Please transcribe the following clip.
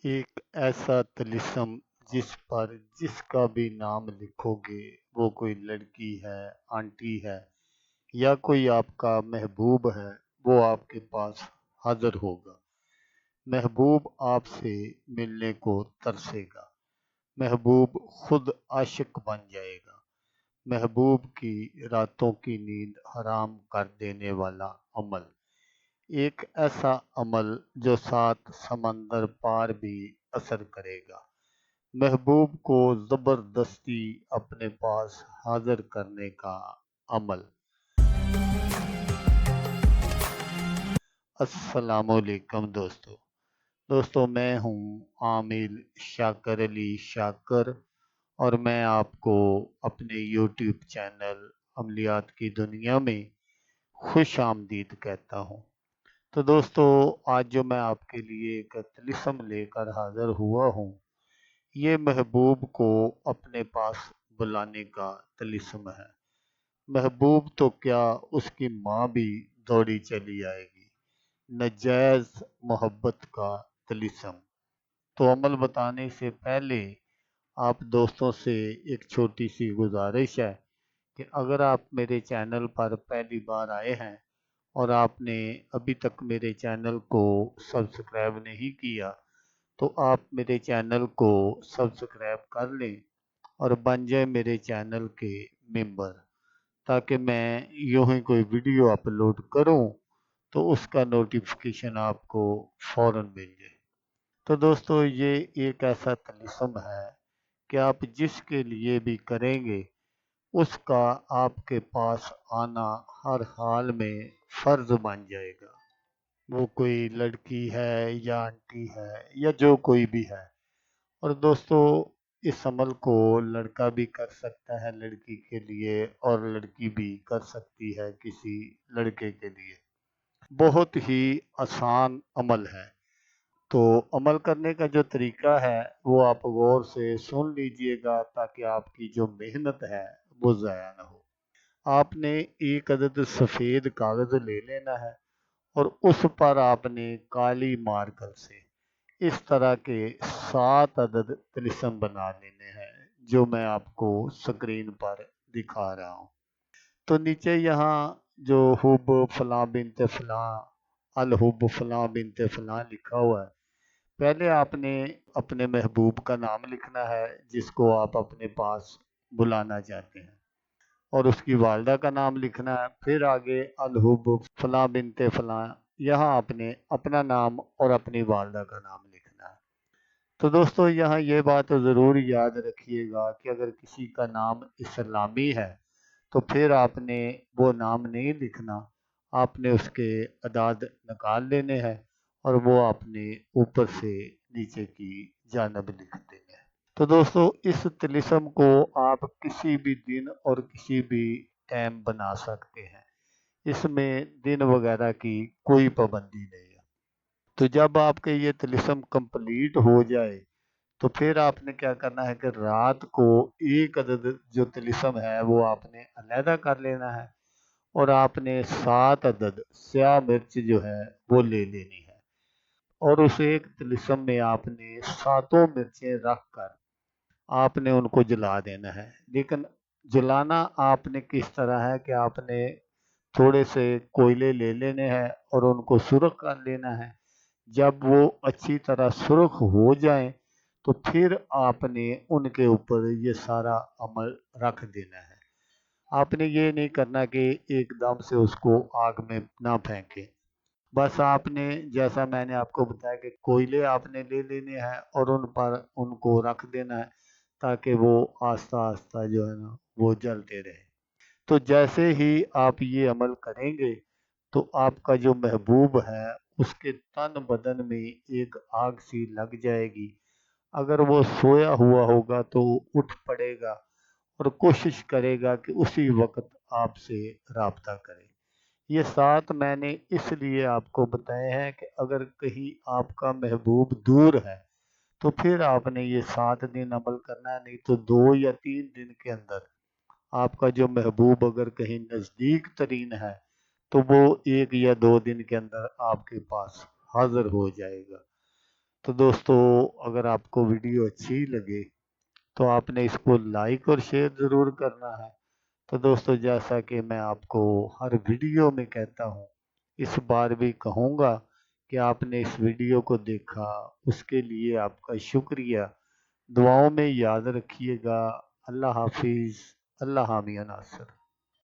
एक ऐसा तिलिस्म जिस पर जिसका भी नाम लिखोगे वो कोई लड़की है, आंटी है या कोई आपका महबूब है, वो आपके पास हाजिर होगा। महबूब आपसे मिलने को तरसेगा। महबूब खुद आशिक बन जाएगा। महबूब की रातों की नींद हराम कर देने वाला अमल, एक ऐसा अमल जो 7 समंदर पार भी असर करेगा। महबूब को ज़बरदस्ती अपने पास हाजिर करने का अमल। अस्सलामुअलैकुम दोस्तों, मैं हूँ आमिर शाकर अली शाकर और मैं आपको अपने यूट्यूब चैनल अमलियात की दुनिया में खुश आमदीद कहता हूँ। तो दोस्तों, आज जो मैं आपके लिए एक तिलिस्म लेकर हाजिर हुआ हूँ, ये महबूब को अपने पास बुलाने का तिलिस्म है। महबूब तो क्या, उसकी माँ भी दौड़ी चली आएगी। नजायज़ मोहब्बत का तिलिस्म। तो अमल बताने से पहले आप दोस्तों से एक छोटी सी गुजारिश है कि अगर आप मेरे चैनल पर पहली बार आए हैं और आपने अभी तक मेरे चैनल को सब्सक्राइब नहीं किया, तो आप मेरे चैनल को सब्सक्राइब कर लें और बन जाए मेरे चैनल के मेंबर, ताकि मैं यूं ही कोई वीडियो अपलोड करूं तो उसका नोटिफिकेशन आपको फ़ौरन मिल जाए। तो दोस्तों, ये एक ऐसा तलिस्म है कि आप जिसके लिए भी करेंगे उसका आपके पास आना हर हाल में फ़र्ज बन जाएगा। वो कोई लड़की है या आंटी है या जो कोई भी है। और दोस्तों, इस अमल को लड़का भी कर सकता है लड़की के लिए और लड़की भी कर सकती है किसी लड़के के लिए। बहुत ही आसान अमल है। तो अमल करने का जो तरीका है वो आप गौर से सुन लीजिएगा, ताकि आपकी जो मेहनत है वो ज़ाया ना हो। आपने एक अदद सफ़ेद कागज़ ले लेना है और उस पर आपने काली मार्कर से इस तरह के 7 अदद तिलिस्म बना लेने हैं, जो मैं आपको स्क्रीन पर दिखा रहा हूँ। तो नीचे यहाँ जो हुब फलां बिनते फलां, अल हुब फलां बिनते फलां लिखा हुआ है, पहले आपने अपने महबूब का नाम लिखना है जिसको आप अपने पास बुलाना चाहते हैं, और उसकी वालदा का नाम लिखना है। फिर आगे अलहुब फलां बिनते फलां, यहाँ आपने अपना नाम और अपनी वालदा का नाम लिखना है। तो दोस्तों, यहाँ ये बात ज़रूर याद रखिएगा कि अगर किसी का नाम इस्लामी है तो फिर आपने वो नाम नहीं लिखना, आपने उसके अदाद निकाल लेने हैं और वो आपने ऊपर से नीचे की जानब लिख देने हैं। तो दोस्तों, इस तिलिस्म को आप किसी भी दिन और किसी भी टाइम बना सकते हैं। इसमें दिन वगैरह की कोई पाबंदी नहीं है। तो जब आपके ये तिलिस्म कंप्लीट हो जाए तो फिर आपने क्या करना है कि रात को एक अदद जो तिलिस्म है वो आपने अलहदा कर लेना है, और आपने 7 अदद स्याह मिर्च जो है वो ले लेनी है, और उस एक तिलिस्म में आपने सातों मिर्चें रख कर आपने उनको जला देना है। लेकिन जलाना आपने किस तरह है कि आपने थोड़े से कोयले ले लेने हैं और उनको सुर्ख कर लेना है। जब वो अच्छी तरह सुर्ख हो जाएं तो फिर आपने उनके ऊपर ये सारा अमल रख देना है। आपने ये नहीं करना कि एकदम से उसको आग में ना फेंकें। बस आपने, जैसा मैंने आपको बताया, कि कोयले आपने ले लेने हैं और उन पर उनको रख देना है, ताकि वो आस्ता आस्ता जो है ना वो जलते रहे। तो जैसे ही आप ये अमल करेंगे तो आपका जो महबूब है उसके तन बदन में एक आग सी लग जाएगी। अगर वो सोया हुआ होगा तो उठ पड़ेगा और कोशिश करेगा कि उसी वक्त आपसे राब्ता करे। ये 7 मैंने इसलिए आपको बताए हैं कि अगर कहीं आपका महबूब दूर है तो फिर आपने ये 7 दिन अमल करना है, नहीं तो 2 या 3 दिन के अंदर आपका जो महबूब अगर कहीं नज़दीक तरीन है तो वो 1 या 2 दिन के अंदर आपके पास हाजिर हो जाएगा। तो दोस्तों, अगर आपको वीडियो अच्छी लगे तो आपने इसको लाइक और शेयर ज़रूर करना है। तो दोस्तों, जैसा कि मैं आपको हर वीडियो में कहता हूँ, इस बार भी कहूँगा कि आपने इस वीडियो को देखा, उसके लिए आपका शुक्रिया। दुआओं में याद रखिएगा। अल्लाह हाफिज़। अल्लाह हामी नासर।